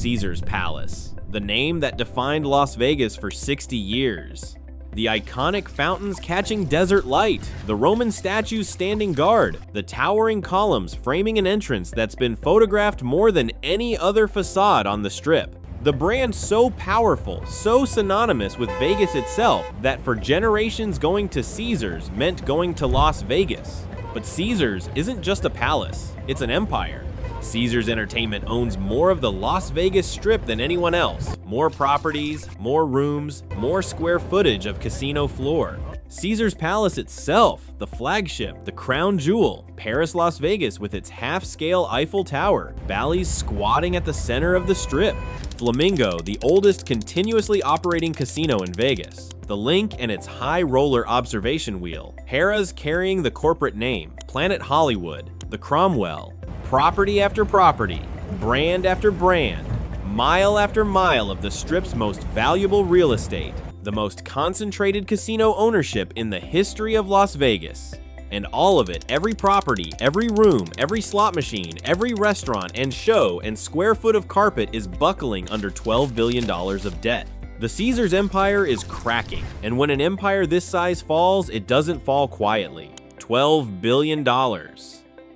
Caesar's Palace, the name that defined Las Vegas for 60 years. The iconic fountains catching desert light, the Roman statues standing guard, the towering columns framing an entrance that's been photographed more than any other facade on the Strip. The brand so powerful, so synonymous with Vegas itself, that for generations going to Caesars meant going to Las Vegas. But Caesars isn't just a palace, it's an empire. Caesars Entertainment owns more of the Las Vegas Strip than anyone else. More properties, more rooms, more square footage of casino floor. Caesars Palace itself, the flagship, the crown jewel, Paris, Las Vegas with its half-scale Eiffel Tower, Bally's squatting at the center of the Strip, Flamingo, the oldest continuously operating casino in Vegas, the Link and its high roller observation wheel, Harrah's carrying the corporate name, Planet Hollywood, the Cromwell, property after property, brand after brand, mile after mile of the Strip's most valuable real estate, the most concentrated casino ownership in the history of Las Vegas. And all of it, every property, every room, every slot machine, every restaurant and show and square foot of carpet is buckling under $12 billion of debt. The Caesars empire is cracking, and when an empire this size falls, it doesn't fall quietly. $12 billion.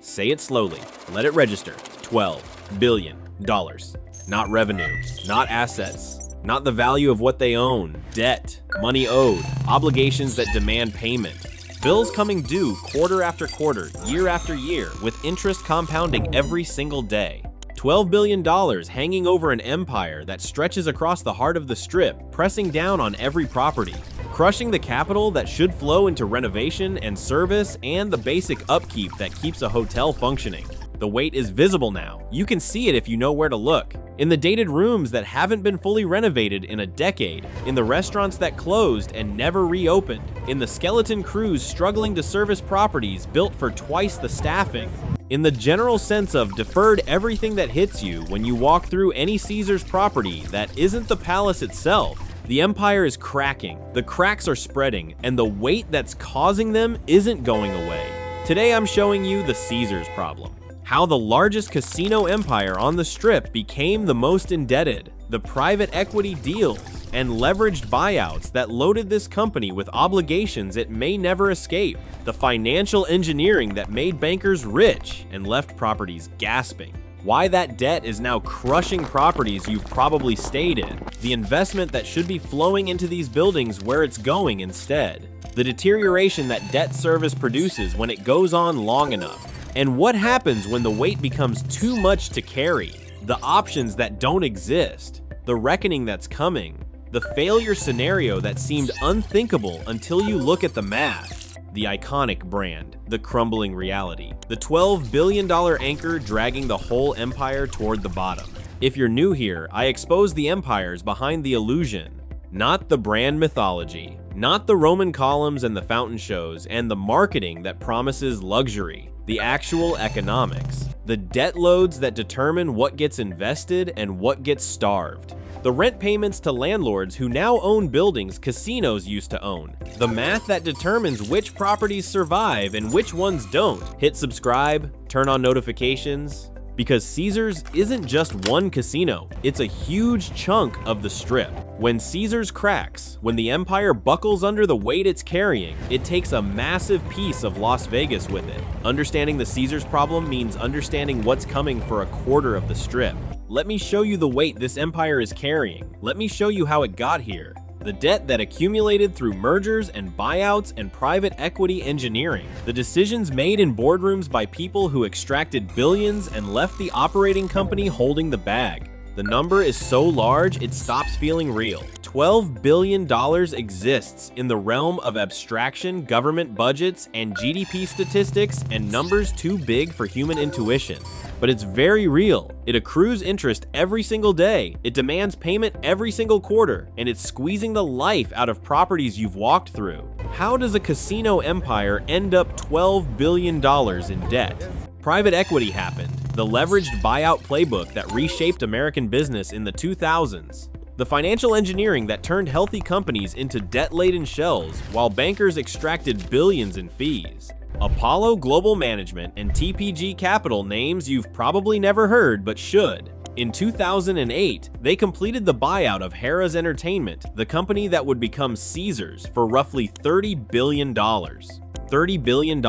Say it slowly. Let it register. $12 billion. Not revenue, not assets, not the value of what they own, debt, money owed, obligations that demand payment, bills coming due quarter after quarter, year after year, with interest compounding every single day. $12 billion hanging over an empire that stretches across the heart of the Strip, pressing down on every property, crushing the capital that should flow into renovation and service and the basic upkeep that keeps a hotel functioning. The weight is visible now. You can see it if you know where to look. In the dated rooms that haven't been fully renovated in a decade, in the restaurants that closed and never reopened, in the skeleton crews struggling to service properties built for twice the staffing, in the general sense of deferred everything that hits you when you walk through any Caesars property that isn't the palace itself. The empire is cracking, the cracks are spreading, and the weight that's causing them isn't going away. Today I'm showing you the Caesars problem. How the largest casino empire on the Strip became the most indebted, the private equity deals and leveraged buyouts that loaded this company with obligations it may never escape, the financial engineering that made bankers rich and left properties gasping, why that debt is now crushing properties you've probably stayed in, the investment that should be flowing into these buildings where it's going instead, the deterioration that debt service produces when it goes on long enough, and what happens when the weight becomes too much to carry, the options that don't exist, the reckoning that's coming, the failure scenario that seemed unthinkable until you look at the math, the iconic brand, the crumbling reality, the $12 billion anchor dragging the whole empire toward the bottom. If you're new here, I expose the empires behind the illusion, not the brand mythology, not the Roman columns and the fountain shows and the marketing that promises luxury, the actual economics, the debt loads that determine what gets invested and what gets starved, the rent payments to landlords who now own buildings casinos used to own, the math that determines which properties survive and which ones don't. Hit subscribe, turn on notifications, because Caesars isn't just one casino, it's a huge chunk of the Strip. When Caesars cracks, when the empire buckles under the weight it's carrying, it takes a massive piece of Las Vegas with it. Understanding the Caesars problem means understanding what's coming for a quarter of the Strip. Let me show you the weight this empire is carrying. Let me show you how it got here. The debt that accumulated through mergers and buyouts and private equity engineering. The decisions made in boardrooms by people who extracted billions and left the operating company holding the bag. The number is so large it stops feeling real. $12 billion exists in the realm of abstraction, government budgets, and GDP statistics and numbers too big for human intuition. But it's very real. It accrues interest every single day. It demands payment every single quarter, and it's squeezing the life out of properties you've walked through. How does a casino empire end up $12 billion in debt? Private equity happened, the leveraged buyout playbook that reshaped American business in the 2000s. The financial engineering that turned healthy companies into debt-laden shells while bankers extracted billions in fees. Apollo Global Management and TPG Capital, names you've probably never heard but should. In 2008, they completed the buyout of Harrah's Entertainment, the company that would become Caesars, for roughly $30 billion. $30 billion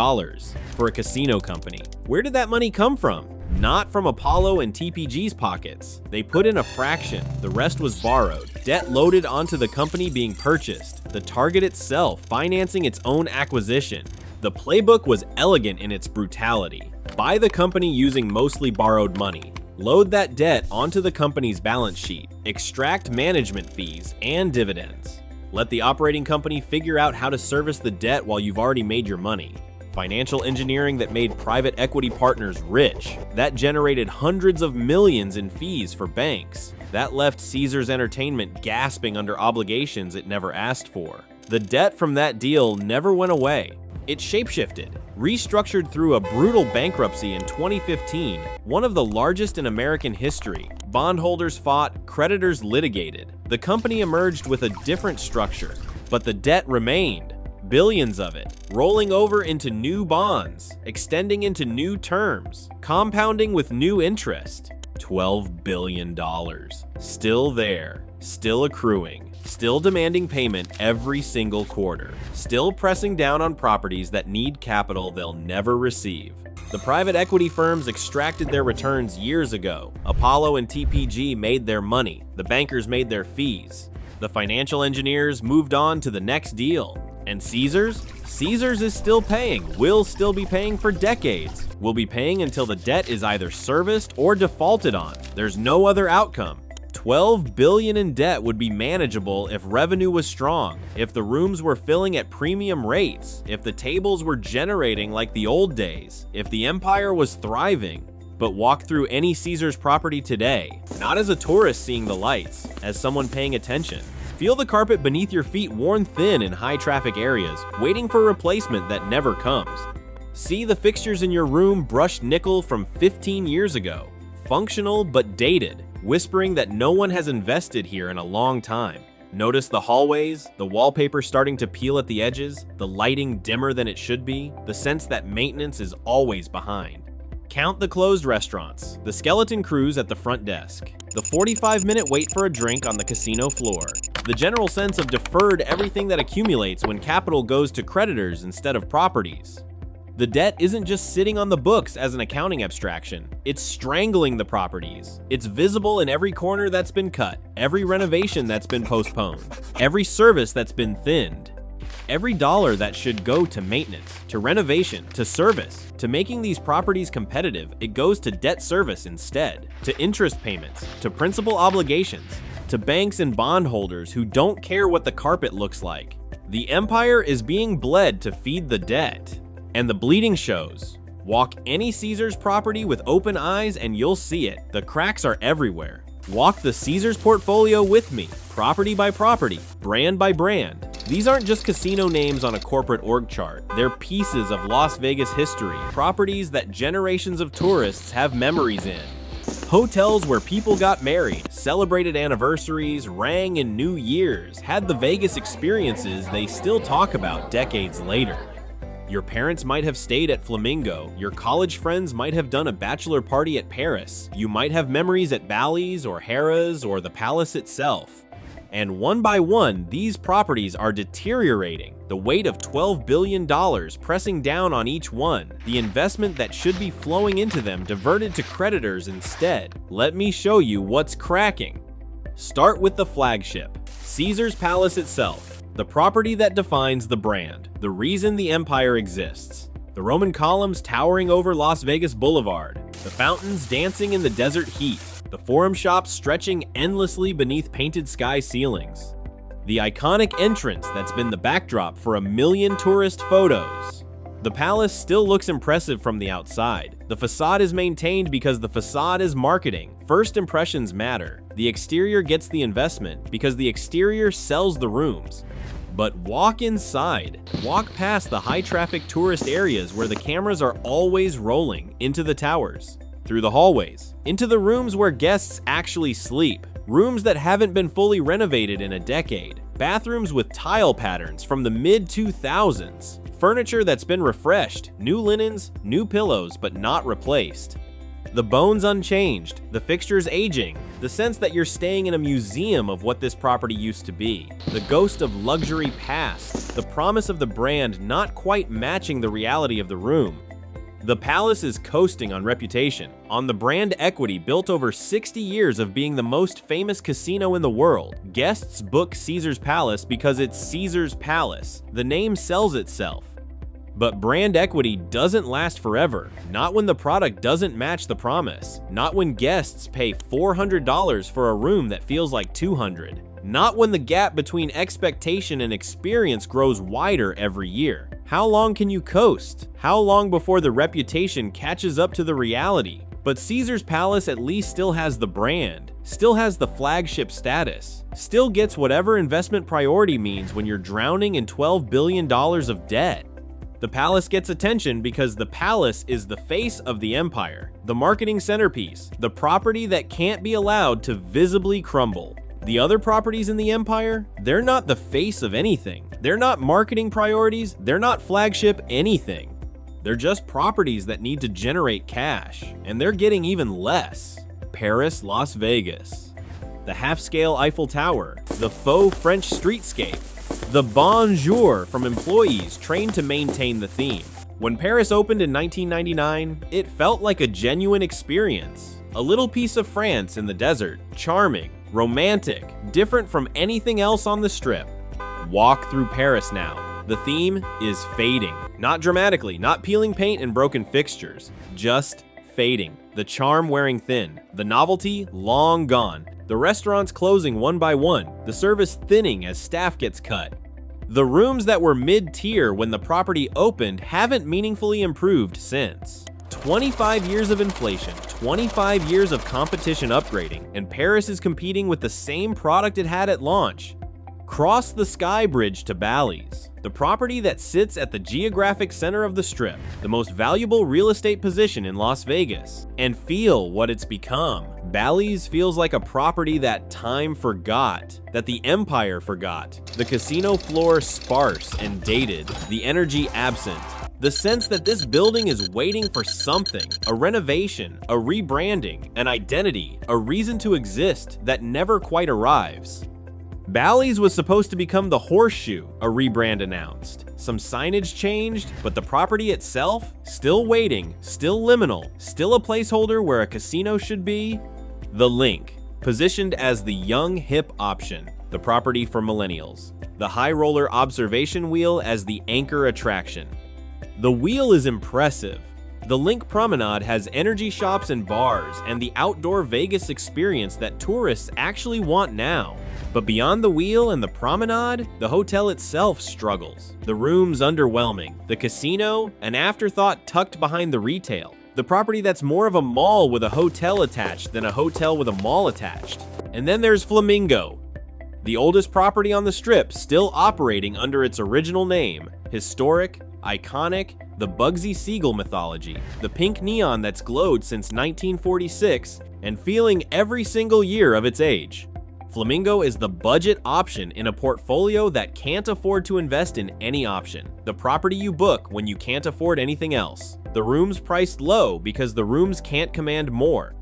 for a casino company. Where did that money come from? Not from Apollo and TPG's pockets. They put in a fraction, the rest was borrowed, debt loaded onto the company being purchased, the target itself financing its own acquisition. The playbook was elegant in its brutality. Buy the company using mostly borrowed money. Load that debt onto the company's balance sheet. Extract management fees and dividends. Let the operating company figure out how to service the debt while you've already made your money. Financial engineering that made private equity partners rich. That generated hundreds of millions in fees for banks. That left Caesars Entertainment gasping under obligations it never asked for. The debt from that deal never went away. It shapeshifted, restructured through a brutal bankruptcy in 2015, one of the largest in American history. Bondholders fought, creditors litigated. The company emerged with a different structure, but the debt remained. Billions of it, rolling over into new bonds, extending into new terms, compounding with new interest. $12 billion. Still there, still accruing, still demanding payment every single quarter, still pressing down on properties that need capital they'll never receive. The private equity firms extracted their returns years ago. Apollo and TPG made their money. The bankers made their fees. The financial engineers moved on to the next deal. And Caesars? Caesars is still paying, will still be paying for decades. Will be paying until the debt is either serviced or defaulted on. There's no other outcome. $12 billion in debt would be manageable if revenue was strong, if the rooms were filling at premium rates, if the tables were generating like the old days, if the empire was thriving. But walk through any Caesars property today, not as a tourist seeing the lights, as someone paying attention. Feel the carpet beneath your feet worn thin in high traffic areas, waiting for replacement that never comes. See the fixtures in your room brushed nickel from 15 years ago, functional but dated, whispering that no one has invested here in a long time. Notice the hallways, the wallpaper starting to peel at the edges, the lighting dimmer than it should be, the sense that maintenance is always behind. Count the closed restaurants, the skeleton crews at the front desk, the 45-minute wait for a drink on the casino floor, the general sense of deferred everything that accumulates when capital goes to creditors instead of properties. The debt isn't just sitting on the books as an accounting abstraction, it's strangling the properties. It's visible in every corner that's been cut, every renovation that's been postponed, every service that's been thinned. Every dollar that should go to maintenance, to renovation, to service, to making these properties competitive, it goes to debt service instead, to interest payments, to principal obligations, to banks and bondholders who don't care what the carpet looks like. The empire is being bled to feed the debt. And the bleeding shows. Walk any Caesars property with open eyes and you'll see it. The cracks are everywhere. Walk the Caesars portfolio with me, property by property, brand by brand. These aren't just casino names on a corporate org chart. They're pieces of Las Vegas history, properties that generations of tourists have memories in. Hotels where people got married, celebrated anniversaries, rang in New Year's, had the Vegas experiences they still talk about decades later. Your parents might have stayed at Flamingo, your college friends might have done a bachelor party at Paris, you might have memories at Bally's or Harrah's or the Palace itself. And one by one, these properties are deteriorating, the weight of $12 billion pressing down on each one, the investment that should be flowing into them diverted to creditors instead. Let me show you what's cracking. Start with the flagship, Caesars Palace itself, the property that defines the brand, the reason the empire exists. The Roman columns towering over Las Vegas Boulevard, the fountains dancing in the desert heat, the forum shops stretching endlessly beneath painted sky ceilings. The iconic entrance that's been the backdrop for 1 million tourist photos. The palace still looks impressive from the outside. The facade is maintained because the facade is marketing. First impressions matter. The exterior gets the investment because the exterior sells the rooms. But walk inside. Walk past the high-traffic tourist areas where the cameras are always rolling into the towers. Through the hallways, into the rooms where guests actually sleep, rooms that haven't been fully renovated in a decade, bathrooms with tile patterns from the mid-2000s, furniture that's been refreshed, new linens, new pillows, but not replaced. The bones unchanged, the fixtures aging, the sense that you're staying in a museum of what this property used to be. The ghost of luxury past, the promise of the brand not quite matching the reality of the room. The Palace is coasting on reputation, on the brand equity built over 60 years of being the most famous casino in the world. Guests book Caesar's Palace because it's Caesar's Palace. The name sells itself. But brand equity doesn't last forever, not when the product doesn't match the promise, not when guests pay $400 for a room that feels like $200, not when the gap between expectation and experience grows wider every year. How long can you coast? How long before the reputation catches up to the reality? But Caesar's Palace at least still has the brand, still has the flagship status, still gets whatever investment priority means when you're drowning in $12 billion of debt. The Palace gets attention because the Palace is the face of the empire, the marketing centerpiece, the property that can't be allowed to visibly crumble. The other properties in the empire, they're not the face of anything. They're not marketing priorities, they're not flagship anything. They're just properties that need to generate cash, and they're getting even less. Paris, Las Vegas. The half-scale Eiffel Tower, the faux French streetscape, the bonjour from employees trained to maintain the theme. When Paris opened in 1999, it felt like a genuine experience. A little piece of France in the desert, charming, romantic, different from anything else on the strip. Walk through Paris now. The theme is fading. Not dramatically, not peeling paint and broken fixtures, just fading. The charm wearing thin, the novelty long gone. The restaurants closing one by one, the service thinning as staff gets cut. The rooms that were mid-tier when the property opened haven't meaningfully improved since. 25 years of inflation, 25 years of competition upgrading, and Paris is competing with the same product it had at launch. Cross the Sky Bridge to Bally's, the property that sits at the geographic center of the Strip, the most valuable real estate position in Las Vegas, and feel what it's become. Bally's feels like a property that time forgot, that the empire forgot. The casino floor sparse and dated, the energy absent. The sense that this building is waiting for something, a renovation, a rebranding, an identity, a reason to exist that never quite arrives. Bally's was supposed to become the Horseshoe, a rebrand announced. Some signage changed, but the property itself, still waiting, still liminal, still a placeholder where a casino should be. The Link, positioned as the young hip option, the property for millennials. The high roller observation wheel as the anchor attraction. The wheel is impressive. The Link Promenade has energy shops and bars and the outdoor Vegas experience that tourists actually want now. But beyond the wheel and the promenade, the hotel itself struggles. The rooms underwhelming. The casino, an afterthought tucked behind the retail. The property that's more of a mall with a hotel attached than a hotel with a mall attached. And then there's Flamingo, the oldest property on the Strip, still operating under its original name. Historic, iconic, the Bugsy Siegel mythology, the pink neon that's glowed since 1946 and feeling every single year of its age. Flamingo is the budget option in a portfolio that can't afford to invest in any option. The property you book when you can't afford anything else. The rooms priced low because the rooms can't command more.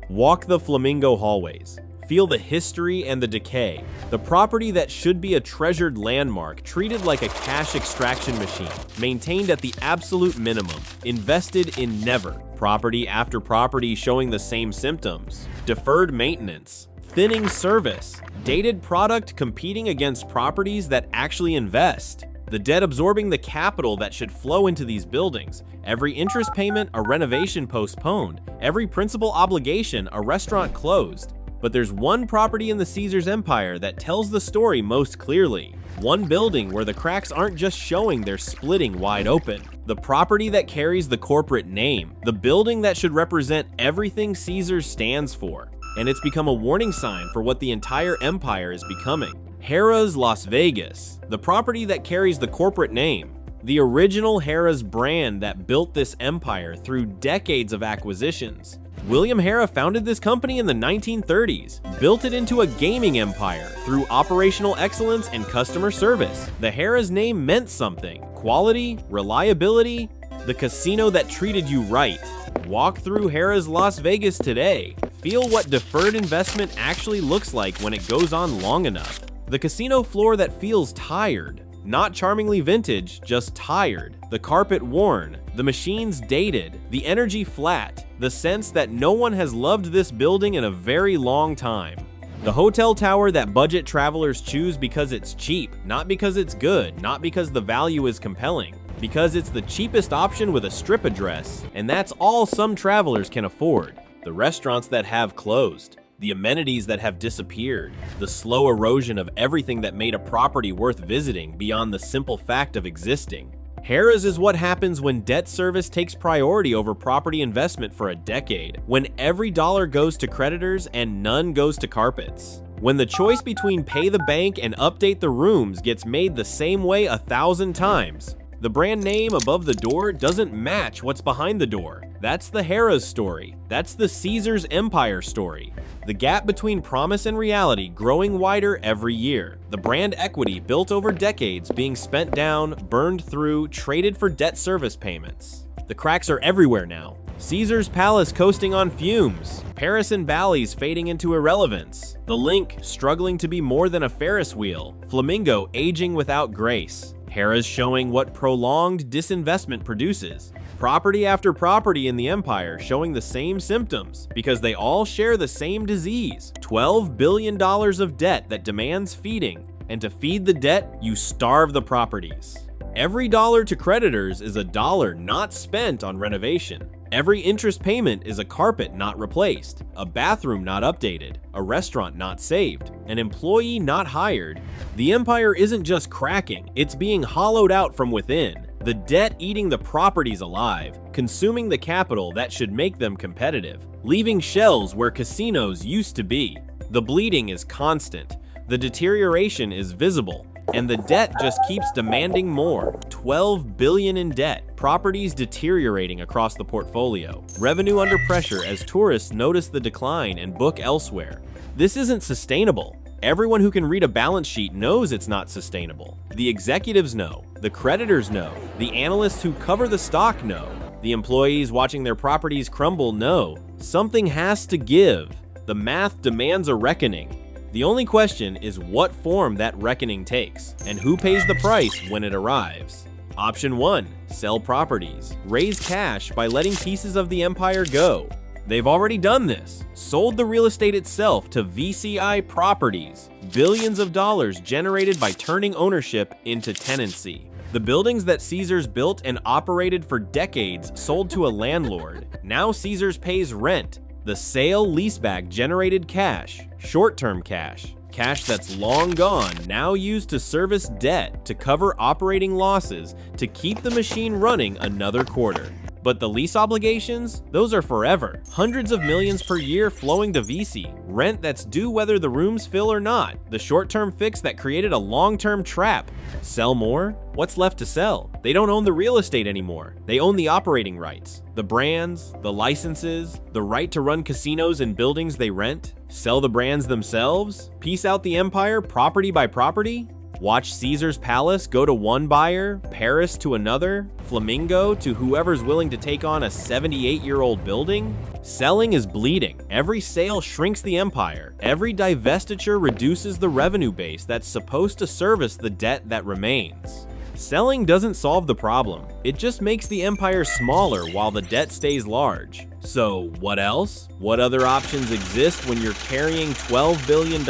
Walk the Flamingo hallways. Feel the history and the decay. The property that should be a treasured landmark, treated like a cash extraction machine, maintained at the absolute minimum, invested in never. Property after property showing the same symptoms. Deferred maintenance. Thinning service, dated product competing against properties that actually invest, the debt absorbing the capital that should flow into these buildings, every interest payment a renovation postponed, every principal obligation a restaurant closed. But there's one property in the Caesars empire that tells the story most clearly. One building where the cracks aren't just showing, they're splitting wide open. The property that carries the corporate name, the building that should represent everything Caesars stands for. And it's become a warning sign for what the entire empire is becoming. Harrah's Las Vegas, the property that carries the corporate name, the original Harrah's brand that built this empire through decades of acquisitions. William Harrah founded this company in the 1930s, built it into a gaming empire through operational excellence and customer service. The Harrah's name meant something: quality, reliability, the casino that treated you right. Walk through Harrah's Las Vegas today. Feel what deferred investment actually looks like when it goes on long enough. The casino floor that feels tired. Not charmingly vintage, just tired. The carpet worn, the machines dated, the energy flat, the sense that no one has loved this building in a very long time. The hotel tower that budget travelers choose because it's cheap, not because it's good, not because the value is compelling, because it's the cheapest option with a strip address, and that's all some travelers can afford. The restaurants that have closed, the amenities that have disappeared, the slow erosion of everything that made a property worth visiting beyond the simple fact of existing. Harrah's is what happens when debt service takes priority over property investment for a decade, when every dollar goes to creditors and none goes to carpets. When the choice between pay the bank and update the rooms gets made the same way 1,000 times. The brand name above the door doesn't match what's behind the door. That's the Harrah's story. That's the Caesars Empire story. The gap between promise and reality growing wider every year. The brand equity built over decades being spent down, burned through, traded for debt service payments. The cracks are everywhere now. Caesar's Palace coasting on fumes. Paris and Bally's fading into irrelevance. The Link struggling to be more than a Ferris wheel. Flamingo aging without grace. Harrah's showing what prolonged disinvestment produces. Property after property in the empire showing the same symptoms because they all share the same disease. $12 billion of debt that demands feeding, and to feed the debt, you starve the properties. Every dollar to creditors is a dollar not spent on renovation. Every interest payment is a carpet not replaced, a bathroom not updated, a restaurant not saved, an employee not hired. The empire isn't just cracking, it's being hollowed out from within. The debt eating the properties alive, consuming the capital that should make them competitive, leaving shells where casinos used to be. The bleeding is constant, the deterioration is visible, and the debt just keeps demanding more. $12 billion in debt, properties deteriorating across the portfolio, revenue under pressure as tourists notice the decline and book elsewhere. This isn't sustainable. Everyone who can read a balance sheet knows it's not sustainable. The executives know, the creditors know, the analysts who cover the stock know, the employees watching their properties crumble know. Something has to give. The math demands a reckoning. The only question is what form that reckoning takes, and who pays the price when it arrives. Option 1, sell properties. Raise cash by letting pieces of the empire go. They've already done this, sold the real estate itself to VCI Properties, billions of dollars generated by turning ownership into tenancy. The buildings that Caesars built and operated for decades sold to a landlord. Now Caesars pays rent. The sale leaseback generated cash, short-term cash, cash that's long gone, now used to service debt, to cover operating losses, to keep the machine running another quarter. But the lease obligations, those are forever. Hundreds of millions per year flowing to VC. Rent that's due whether the rooms fill or not. The short-term fix that created a long-term trap. Sell more? What's left to sell? They don't own the real estate anymore. They own the operating rights. The brands, the licenses, the right to run casinos in buildings they rent. Sell the brands themselves? Piece out the empire property by property? Watch Caesar's Palace go to one buyer, Paris to another, Flamingo to whoever's willing to take on a 78-year-old building? Selling is bleeding. Every sale shrinks the empire. Every divestiture reduces the revenue base that's supposed to service the debt that remains. Selling doesn't solve the problem. It just makes the empire smaller while the debt stays large. So what else? What other options exist when you're carrying $12 billion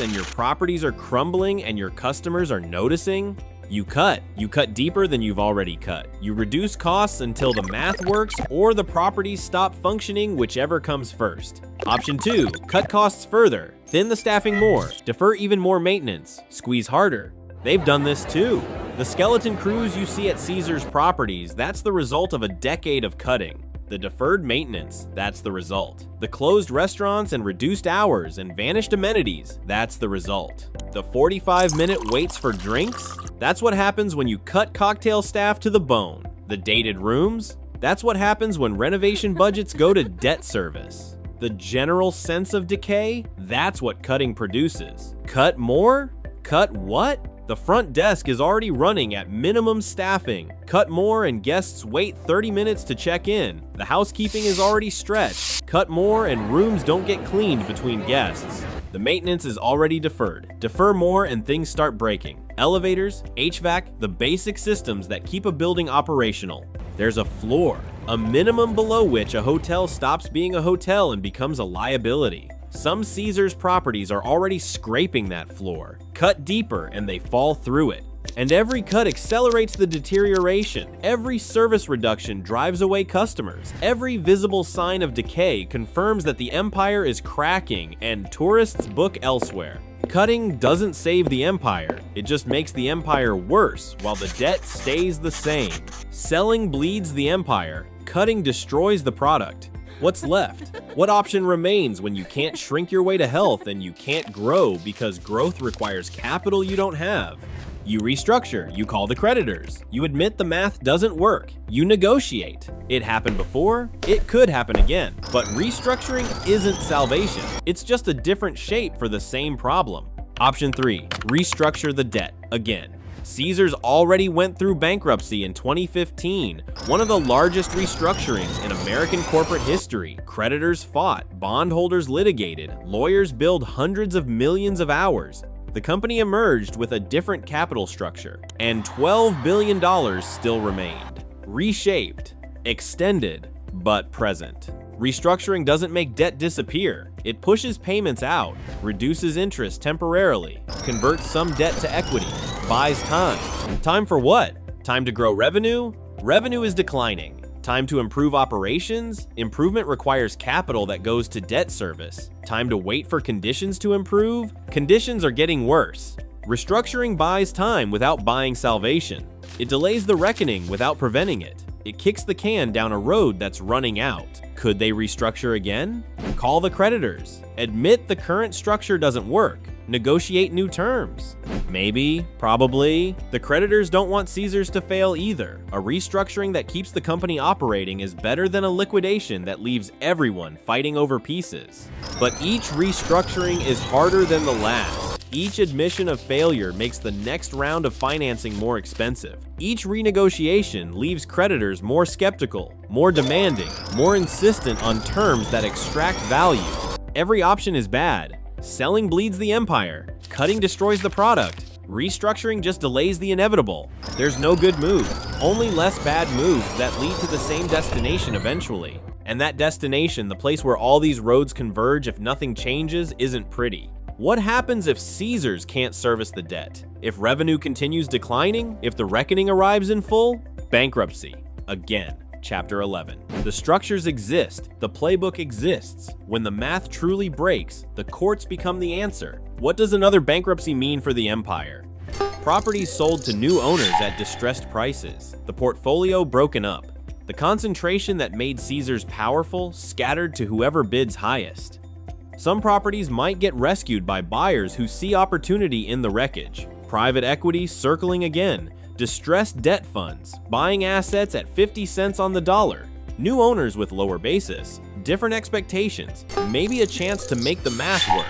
and your properties are crumbling and your customers are noticing? You cut. You cut deeper than you've already cut. You reduce costs until the math works or the properties stop functioning, whichever comes first. Option 2, cut costs further. Thin the staffing more. Defer even more maintenance. Squeeze harder. They've done this too. The skeleton crews you see at Caesars Properties, that's the result of a decade of cutting. The deferred maintenance, that's the result. The closed restaurants and reduced hours and vanished amenities, that's the result. The 45-minute waits for drinks, that's what happens when you cut cocktail staff to the bone. The dated rooms, that's what happens when renovation budgets go to debt service. The general sense of decay, that's what cutting produces. Cut more? Cut what? The front desk is already running at minimum staffing. Cut more and guests wait 30 minutes to check in. The housekeeping is already stretched. Cut more and rooms don't get cleaned between guests. The maintenance is already deferred. Defer more and things start breaking. Elevators, HVAC, the basic systems that keep a building operational. There's a floor, a minimum below which a hotel stops being a hotel and becomes a liability. Some Caesars properties are already scraping that floor. Cut deeper and they fall through it. And every cut accelerates the deterioration. Every service reduction drives away customers. Every visible sign of decay confirms that the empire is cracking and tourists book elsewhere. Cutting doesn't save the empire, it just makes the empire worse while the debt stays the same. Selling bleeds the empire, cutting destroys the product. What's left? What option remains when you can't shrink your way to health and you can't grow because growth requires capital you don't have? You restructure, you call the creditors, you admit the math doesn't work, you negotiate. It happened before, it could happen again. But restructuring isn't salvation, it's just a different shape for the same problem. Option 3, restructure the debt again. Caesars already went through bankruptcy in 2015, one of the largest restructurings in American corporate history. Creditors fought, bondholders litigated, lawyers billed hundreds of millions of hours. The company emerged with a different capital structure, and $12 billion still remained. Reshaped, extended, but present. Restructuring doesn't make debt disappear. It pushes payments out, reduces interest temporarily, converts some debt to equity, buys time. Time for what? Time to grow revenue? Revenue is declining. Time to improve operations? Improvement requires capital that goes to debt service. Time to wait for conditions to improve? Conditions are getting worse. Restructuring buys time without buying salvation. It delays the reckoning without preventing it. It kicks the can down a road that's running out. Could they restructure again? Call the creditors. Admit the current structure doesn't work. Negotiate new terms. Maybe, probably. The creditors don't want Caesars to fail either. A restructuring that keeps the company operating is better than a liquidation that leaves everyone fighting over pieces. But each restructuring is harder than the last. Each admission of failure makes the next round of financing more expensive. Each renegotiation leaves creditors more skeptical, more demanding, more insistent on terms that extract value. Every option is bad. Selling bleeds the empire. Cutting destroys the product. Restructuring just delays the inevitable. There's no good move, only less bad moves that lead to the same destination eventually. And that destination, the place where all these roads converge if nothing changes, isn't pretty. What happens if Caesars can't service the debt? If revenue continues declining? If the reckoning arrives in full? Bankruptcy. Again. Chapter 11. The structures exist, the playbook exists. When the math truly breaks, the courts become the answer. What does another bankruptcy mean for the empire? Properties sold to new owners at distressed prices. The portfolio broken up. The concentration that made Caesars powerful scattered to whoever bids highest. Some properties might get rescued by buyers who see opportunity in the wreckage. Private equity circling again. Distressed debt funds, buying assets at 50 cents on the dollar, new owners with lower basis, different expectations, maybe a chance to make the math work.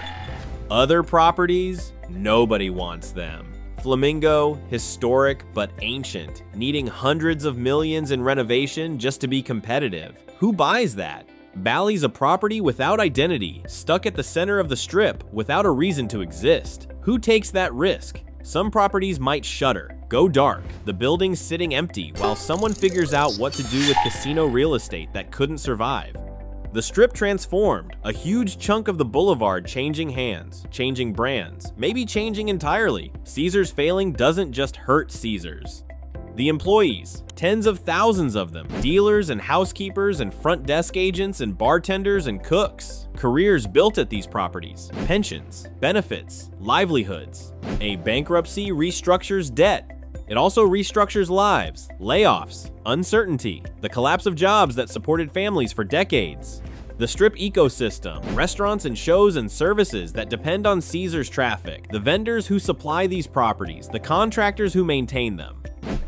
Other properties, nobody wants them. Flamingo, historic but ancient, needing hundreds of millions in renovation just to be competitive. Who buys that? Bally's a property without identity, stuck at the center of the strip without a reason to exist. Who takes that risk? Some properties might shutter, go dark, the buildings sitting empty while someone figures out what to do with casino real estate that couldn't survive. The strip transformed, a huge chunk of the boulevard changing hands, changing brands, maybe changing entirely. Caesars failing doesn't just hurt Caesars. The employees, tens of thousands of them, dealers and housekeepers and front desk agents and bartenders and cooks, careers built at these properties, pensions, benefits, livelihoods. A bankruptcy restructures debt. It also restructures lives, layoffs, uncertainty, the collapse of jobs that supported families for decades. The strip ecosystem, restaurants and shows and services that depend on Caesars traffic, the vendors who supply these properties, the contractors who maintain them.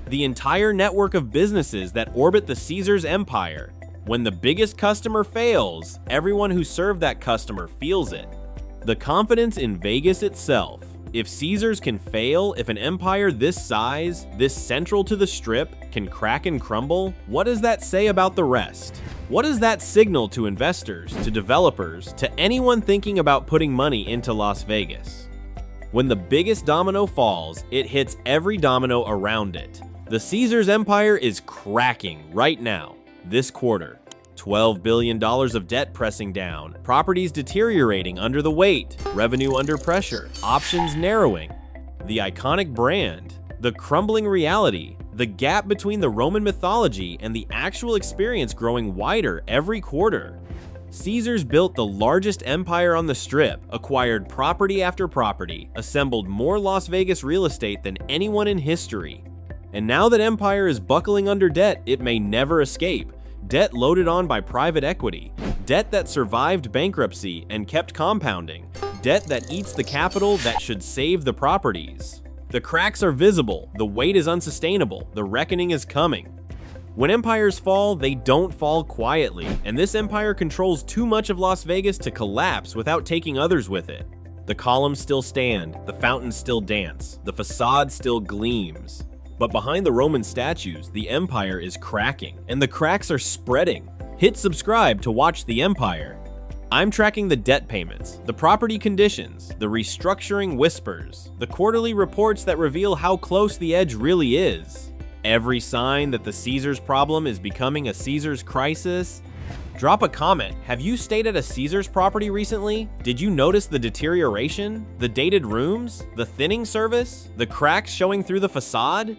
The entire network of businesses that orbit the Caesars empire. When the biggest customer fails, everyone who served that customer feels it. The confidence in Vegas itself. If Caesars can fail, if an empire this size, this central to the Strip, can crack and crumble, what does that say about the rest? What does that signal to investors, to developers, to anyone thinking about putting money into Las Vegas? When the biggest domino falls, it hits every domino around it. The Caesars empire is cracking right now, this quarter. $12 billion of debt pressing down, properties deteriorating under the weight, revenue under pressure, options narrowing, the iconic brand, the crumbling reality, the gap between the Roman mythology and the actual experience growing wider every quarter. Caesars built the largest empire on the Strip, acquired property after property, assembled more Las Vegas real estate than anyone in history. And now that empire is buckling under debt it may never escape. Debt loaded on by private equity, debt that survived bankruptcy and kept compounding, debt that eats the capital that should save the properties. The cracks are visible, the weight is unsustainable, the reckoning is coming. When empires fall, they don't fall quietly, and this empire controls too much of Las Vegas to collapse without taking others with it. The columns still stand, the fountains still dance, the facade still gleams. But behind the Roman statues, the empire is cracking, and the cracks are spreading. Hit subscribe to watch the empire. I'm tracking the debt payments, the property conditions, the restructuring whispers, the quarterly reports that reveal how close the edge really is. Every sign that the Caesars problem is becoming a Caesars crisis. Drop a comment. Have you stayed at a Caesars property recently? Did you notice the deterioration? The dated rooms? The thinning service? The cracks showing through the facade?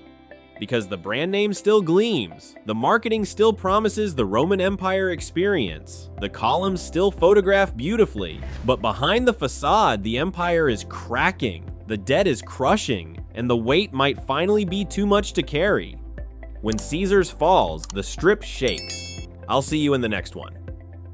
Because the brand name still gleams, the marketing still promises the Roman Empire experience, the columns still photograph beautifully, but behind the facade the empire is cracking, the debt is crushing, and the weight might finally be too much to carry. When Caesars falls, the Strip shakes. I'll see you in the next one.